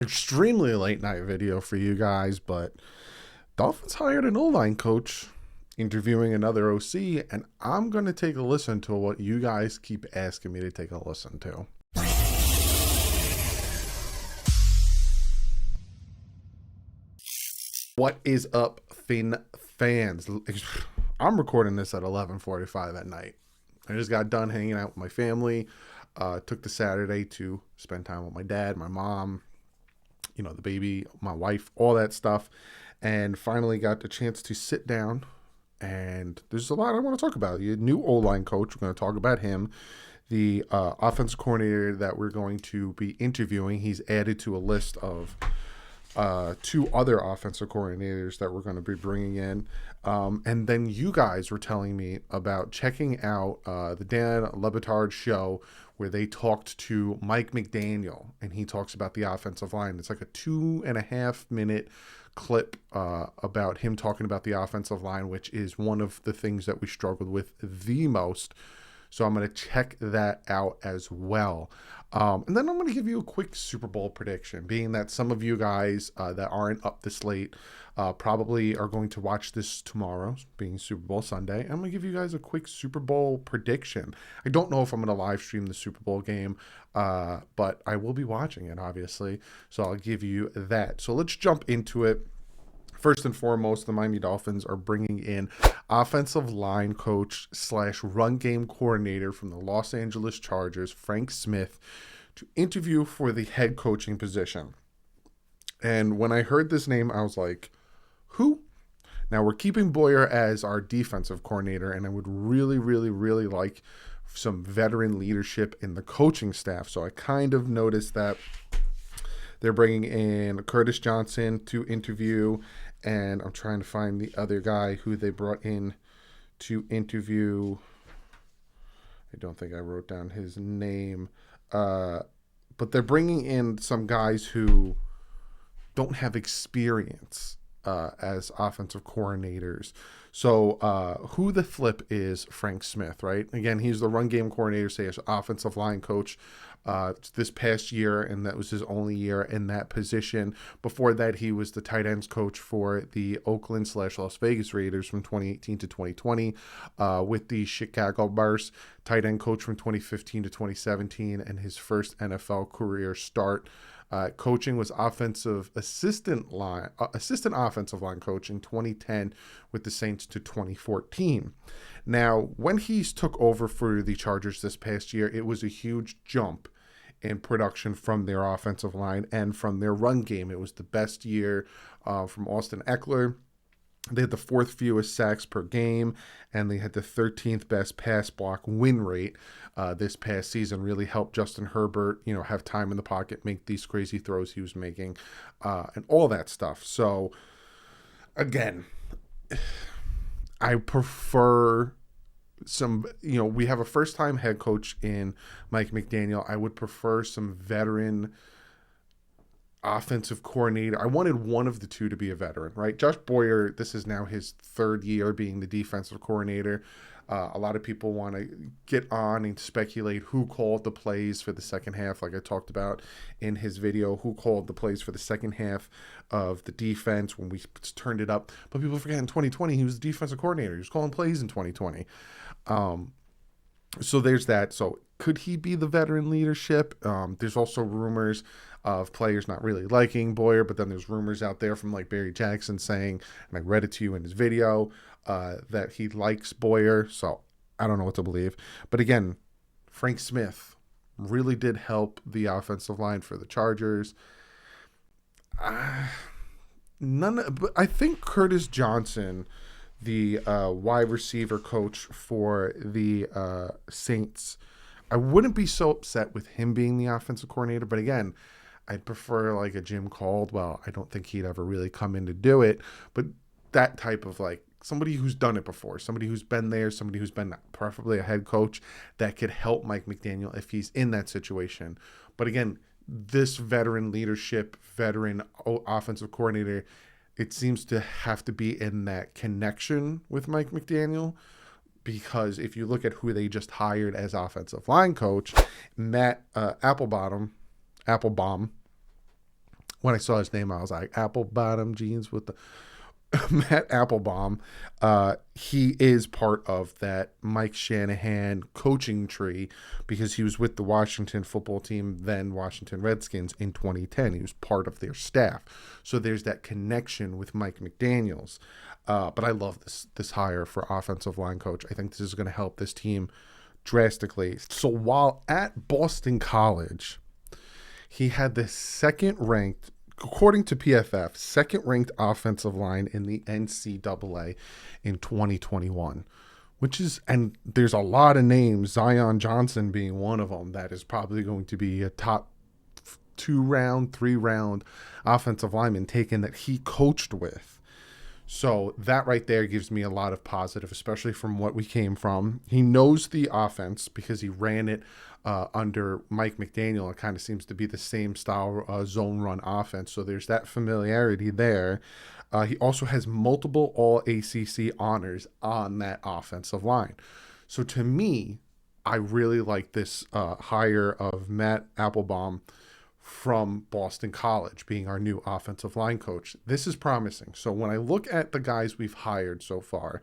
extremely late night video for you guys, but Dolphins hired an O-line coach, interviewing another OC, and I'm going to take a listen to what you guys keep asking me to take a listen to. What is up, Fin fans? I'm recording this at 11:45 at night. I just got done hanging out with my family. Took the Saturday to spend time with my dad, my mom, the baby, my wife, all that stuff. And finally got the chance to sit down. And there's a lot I want to talk about. The new O-line coach, we're going to talk about him. The offensive coordinator that we're going to be interviewing, he's added to a list of two other offensive coordinators that we're going to be bringing in. And then you guys were telling me about checking out the Dan Le Batard show where they talked to Mike McDaniel, and he talks about the offensive line. It's like a 2.5-minute clip about him talking about the offensive line, which is one of the things that we struggled with the most. So I'm going to check that out as well. And then I'm going to give you a quick Super Bowl prediction, being that some of you guys that aren't up this late probably are going to watch this tomorrow, being Super Bowl Sunday. I'm going to give you guys a quick Super Bowl prediction. I don't know if I'm going to live stream the Super Bowl game, but I will be watching it, obviously. So I'll give you that. So let's jump into it. First and foremost, the Miami Dolphins are bringing in offensive line coach / run game coordinator from the Los Angeles Chargers, Frank Smith, to interview for the head coaching position. And when I heard this name, I was like, who? Now, we're keeping Boyer as our defensive coordinator, and I would really, really, really like some veteran leadership in the coaching staff. So I kind of noticed that they're bringing in Curtis Johnson to interview, and I'm trying to find the other guy who they brought in to interview. I don't think I wrote down his name. But they're bringing in some guys who don't have experience as offensive coordinators. So who the flip is Frank Smith, right? Again, he's the run game coordinator, say, as offensive line coach this past year, and that was his only year in that position. Before that, he was the tight ends coach for the Oakland / Las Vegas Raiders from 2018 to 2020, with the Chicago Bears, tight end coach from 2015 to 2017, and his first NFL career start coaching was assistant offensive line coach in 2010 with the Saints to 2014. Now, when he took over for the Chargers this past year, it was a huge jump in production from their offensive line and from their run game. It was the best year from Austin Eckler. They had the fourth fewest sacks per game, and they had the 13th best pass block win rate this past season. Really helped Justin Herbert, have time in the pocket, make these crazy throws he was making, and all that stuff. So, again, I prefer some, we have a first-time head coach in Mike McDaniel. I would prefer some veteran offensive coordinator. I wanted one of the two to be a veteran, right? Josh Boyer, this is now his third year being the defensive coordinator. A lot of people want to get on and speculate who called the plays for the second half, like I talked about in his video, who called the plays for the second half of the defense when we turned it up. But people forget in 2020, he was the defensive coordinator. He was calling plays in 2020. So there's that. So could he be the veteran leadership? There's also rumors of players not really liking Boyer, but then there's rumors out there from like Barry Jackson saying, and I read it to you in his video, that he likes Boyer. So I don't know what to believe. But again, Frank Smith really did help the offensive line for the Chargers. But I think Curtis Johnson, the wide receiver coach for the Saints, I wouldn't be so upset with him being the offensive coordinator. But again, I'd prefer like a Jim Caldwell. I don't think he'd ever really come in to do it. But that type of like somebody who's done it before, somebody who's been there, somebody who's been preferably a head coach that could help Mike McDaniel if he's in that situation. But again, this veteran leadership, veteran offensive coordinator, it seems to have to be in that connection with Mike McDaniel, because if you look at who they just hired as offensive line coach, Matt Applebaum, when I saw his name, I was like, apple bottom jeans with the Matt Applebaum. He is part of that Mike Shanahan coaching tree because he was with the Washington football team, then Washington Redskins, in 2010. He was part of their staff. So there's that connection with Mike McDaniels. But I love this hire for offensive line coach. I think this is going to help this team drastically. So while at Boston College, he had the second-ranked, according to PFF, second-ranked offensive line in the NCAA in 2021, and there's a lot of names, Zion Johnson being one of them, that is probably going to be a top 2-round, 3-round offensive lineman taken that he coached with. So that right there gives me a lot of positive, especially from what we came from. He knows the offense because he ran it under Mike McDaniel. It kind of seems to be the same style zone run offense. So there's that familiarity there. He also has multiple All-ACC honors on that offensive line. So to me, I really like this hire of Matt Applebaum from Boston College being our new offensive line coach. This is promising. So when I look at the guys we've hired so far,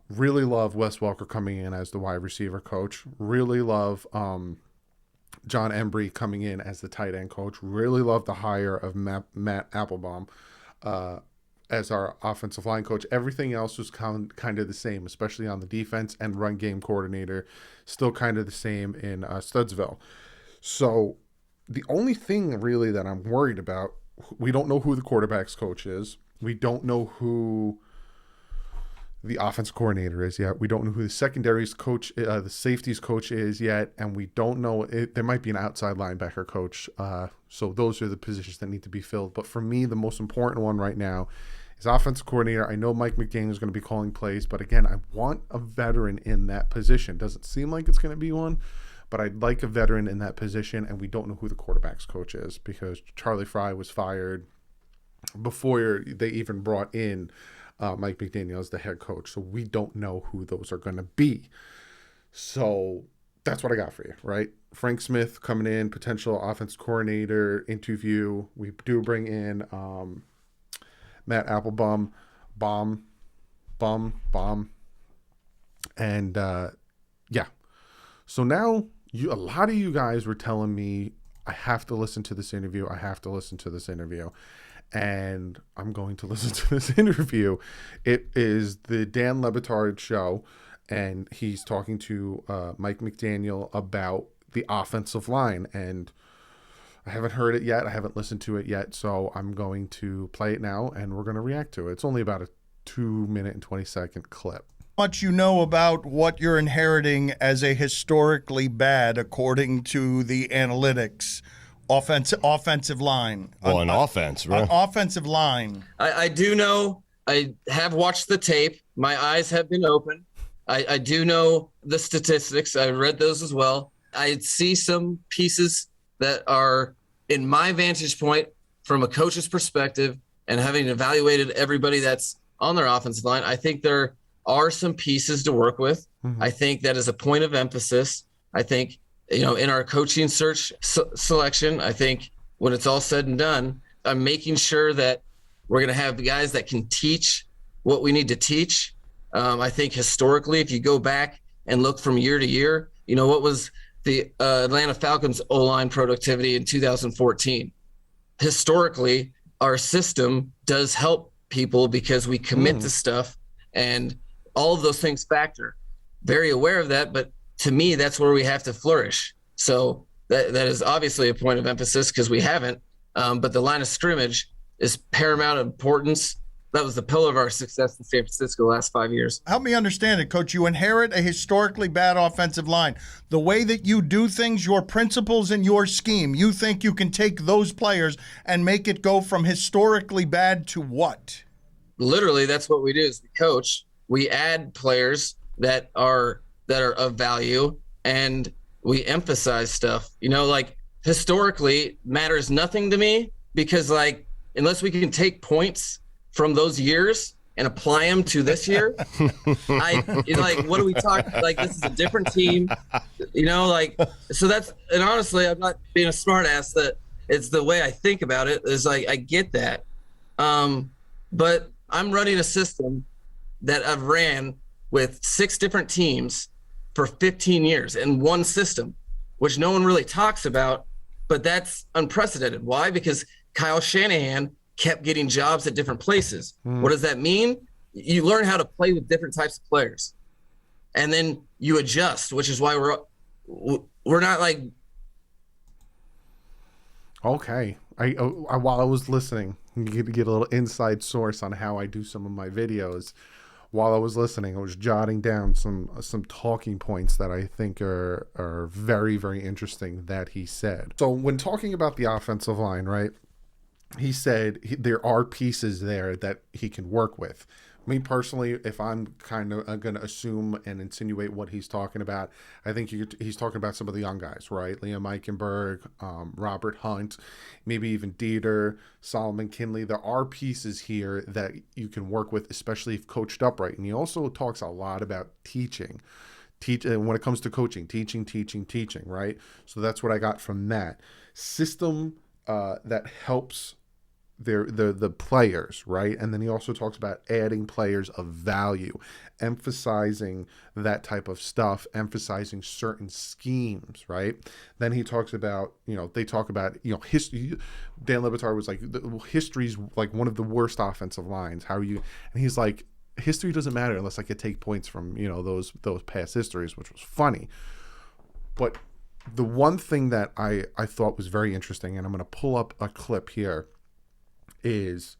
really love Wes Welker coming in as the wide receiver coach. Really love John Embry coming in as the tight end coach. Really love the hire of Matt Applebaum as our offensive line coach. Everything else was kind of the same, especially on the defense and run game coordinator. Still kind of the same in Studesville. So the only thing really that I'm worried about, we don't know who the quarterback's coach is. We don't know who the offensive coordinator is yet. We don't know who the secondaries coach, the safeties coach is yet. And we don't know, there might be an outside linebacker coach. So those are the positions that need to be filled. But for me, the most important one right now is offensive coordinator. I know Mike McDaniel is going to be calling plays, but again, I want a veteran in that position. Doesn't seem like it's going to be one, but I'd like a veteran in that position, and we don't know who the quarterback's coach is because Charlie Fry was fired before they even brought in Mike McDaniel as the head coach. So we don't know who those are going to be. So that's what I got for you, right? Frank Smith coming in, potential offense coordinator interview. We do bring in Matt Applebaum, and yeah. So now a lot of you guys were telling me I have to listen to this interview. And I'm going to listen to this interview. It is the Dan Le Batard show, and he's talking to Mike McDaniel about the offensive line. And I haven't heard it yet. I haven't listened to it yet. So I'm going to play it now, and we're going to react to it. It's only about a 2-minute and 20-second clip. Much you know about what you're inheriting as a historically bad, according to the analytics, offensive line. Well, an offense, right? An offensive line. I do know. I have watched the tape. My eyes have been open. I do know the statistics. I read those as well. I see some pieces that are, in my vantage point, from a coach's perspective, and having evaluated everybody that's on their offensive line, I think there are some pieces to work with. Mm-hmm. I think that is a point of emphasis. I think, in our coaching search selection, I think when it's all said and done, I'm making sure that we're going to have guys that can teach what we need to teach. I think historically, if you go back and look from year to year, what was the Atlanta Falcons O-line productivity in 2014? Historically, our system does help people because we commit to stuff, and all of those things factor. Very aware of that, but to me, that's where we have to flourish. So that is obviously a point of emphasis because we haven't, but the line of scrimmage is paramount importance. That was the pillar of our success in San Francisco the last 5 years. Help me understand it, Coach. You inherit a historically bad offensive line. The way that you do things, your principles and your scheme, you think you can take those players and make it go from historically bad to what? Literally, that's what we do as the coach. We add players that are of value, and we emphasize stuff. Historically matters nothing to me because, unless we can take points from those years and apply them to this year, what are we talking? This is a different team, so that's, and honestly, I'm not being a smart ass that It's the way I think about it is like, I get that. But I'm running a system that I've ran with 6 different teams for 15 years in one system, which no one really talks about, but that's unprecedented. Why? Because Kyle Shanahan kept getting jobs at different places. What does that mean? You learn how to play with different types of players, and then you adjust, which is why we're not like. Okay. While I was listening, you get a little inside source on how I do some of my videos. While I was listening, I was jotting down some talking points that I think are very, very interesting that he said. So when talking about the offensive line, right, he said there are pieces there that he can work with. Me personally, if I'm kind of going to assume and insinuate what he's talking about, I think he's talking about some of the young guys, right? Liam Eichenberg, Robert Hunt, maybe even Dieter, Solomon Kinley. There are pieces here that you can work with, especially if coached up right. And he also talks a lot about teaching. When it comes to coaching, teaching, right? So that's what I got from that. System that helps the players, right? And then he also talks about adding players of value, emphasizing that type of stuff, emphasizing certain schemes, right? Then he talks about, they talk about, history. Dan Le Batard was like, history's like one of the worst offensive lines. How are you? And he's like, history doesn't matter unless I could take points from, those past histories, which was funny. But the one thing that I thought was very interesting, and I'm going to pull up a clip here, is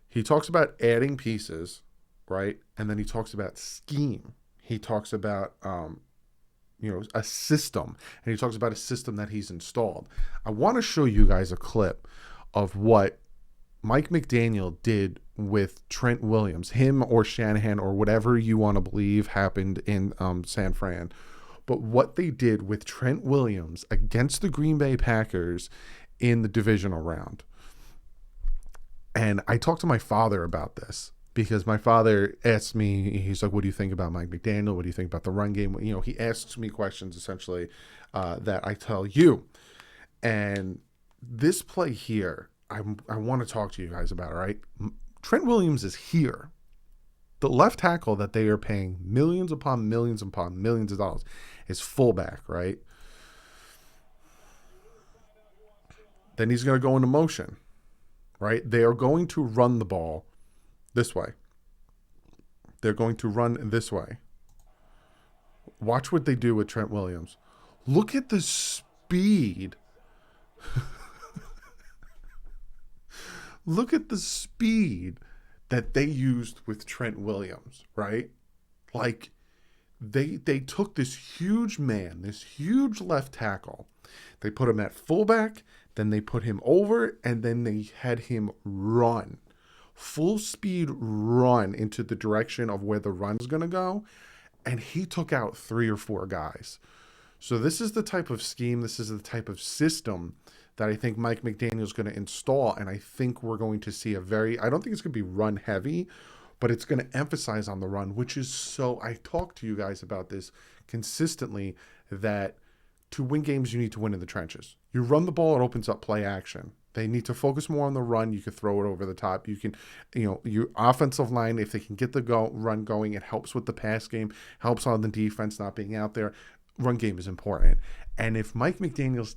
he talks about adding pieces, right? And then he talks about scheme. He talks about, a system. And he talks about a system that he's installed. I want to show you guys a clip of what Mike McDaniel did with Trent Williams, him or Shanahan or whatever you want to believe happened in San Fran. But what they did with Trent Williams against the Green Bay Packers in the divisional round. And I talked to my father about this because my father asked me, he's like, what do you think about Mike McDaniel? What do you think about the run game? He asks me questions essentially that I tell you. And this play here, I want to talk to you guys about, all right? Trent Williams is here. The left tackle that they are paying millions upon millions upon millions of dollars is fullback, right? Then he's going to go into motion. Right? They are going to run the ball this way. They're going to run this way. Watch what they do with Trent Williams. Look at the speed. Look at the speed that they used with Trent Williams, right? Like they took this huge man, this huge left tackle. They put him at fullback. Then they put him over, and then they had him run. Full speed run into the direction of where the run's going to go. And he took out 3 or 4 guys. So this is the type of scheme, this is the type of system that I think Mike McDaniel is going to install. And I think we're going to see I don't think it's going to be run heavy, but it's going to emphasize on the run, which is I talk to you guys about this consistently, that to win games, you need to win in the trenches. You run the ball, it opens up play action. They need to focus more on the run. You can throw it over the top. You can, your offensive line, if they can get the run going, it helps with the pass game, helps on the defense not being out there. Run game is important. And if Mike McDaniel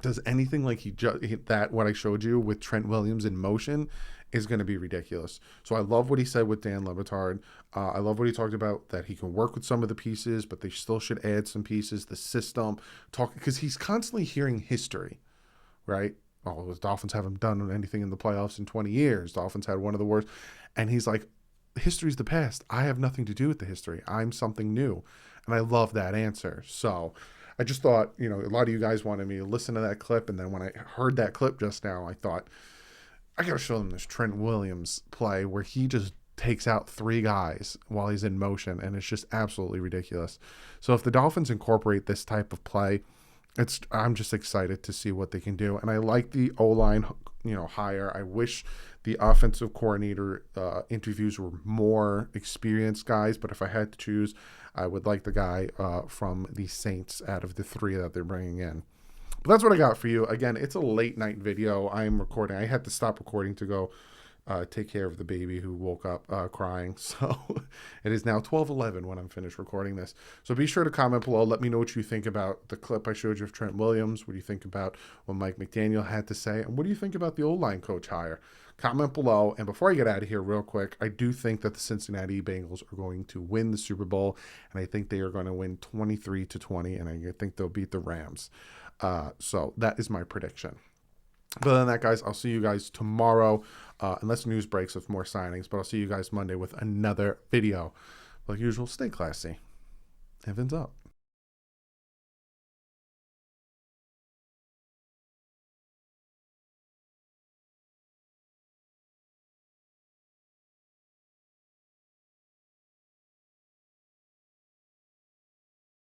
does anything like what I showed you with Trent Williams in motion, is going to be ridiculous. So I love what he said with Dan Le Batard. I love what he talked about, that he can work with some of the pieces, but they still should add some pieces. The system, because he's constantly hearing history, right? Oh, the Dolphins haven't done anything in the playoffs in 20 years. Dolphins had one of the worst. And he's like, history's the past. I have nothing to do with the history. I'm something new. And I love that answer. So I just thought, a lot of you guys wanted me to listen to that clip. And then when I heard that clip just now, I thought, I got to show them this Trent Williams play where he just takes out 3 guys while he's in motion, and it's just absolutely ridiculous. So if the Dolphins incorporate this type of play, I'm just excited to see what they can do. And I like the O-line, hire. I wish the offensive coordinator interviews were more experienced guys, but if I had to choose, I would like the guy from the Saints out of the 3 that they're bringing in. But that's what I got for you. Again, it's a late night video. I'm recording. I had to stop recording to go take care of the baby who woke up crying. So it is now 12:11 when I'm finished recording this. So be sure to comment below. Let me know what you think about the clip I showed you of Trent Williams. What do you think about what Mike McDaniel had to say? And what do you think about the Oline coach hire? Comment below. And before I get out of here real quick, I do think that the Cincinnati Bengals are going to win the Super Bowl. And I think they are going to win 23-20. And I think they'll beat the Rams. So that is my prediction. But other than that, guys, I'll see you guys tomorrow, unless news breaks with more signings. But I'll see you guys Monday with another video. Like usual, stay classy. Evans up.